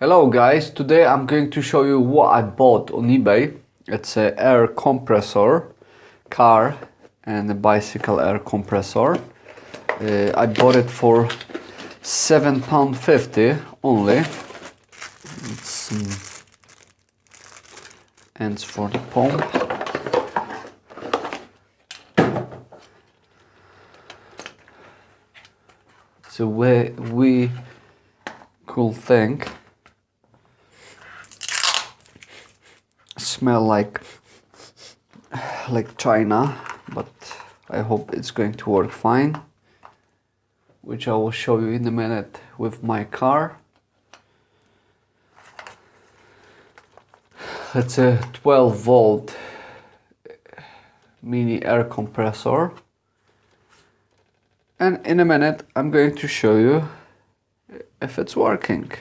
Hello guys, today I'm going to show you what I bought on eBay. It's an air compressor, car and a bicycle air compressor. I bought it for £7.50 only. It's ends for the pump. It's a wee cool thing. Smell like China, but I hope it's going to work fine, which I will show you in a minute with my car. It's a 12-volt mini air compressor, and in a minute I'm going to show you if it's working.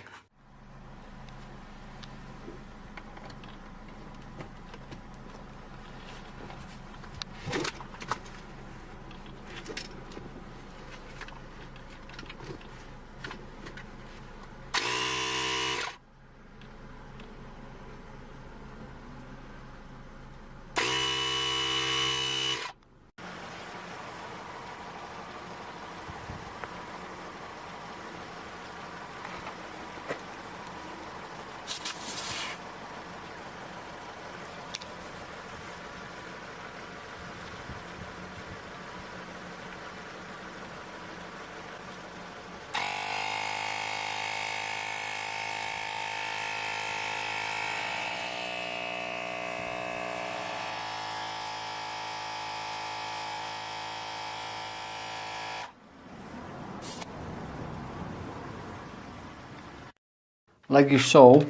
Like you saw,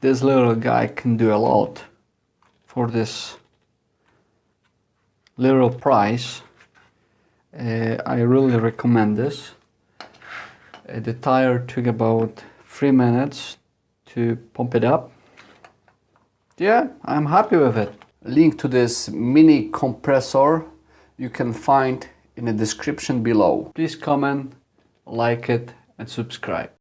this little guy can do a lot for this little price. I really recommend this. The tire took about 3 minutes to pump it up. Yeah, I'm happy with it. Link to this mini compressor you can find in the description below. Please comment, like it and subscribe.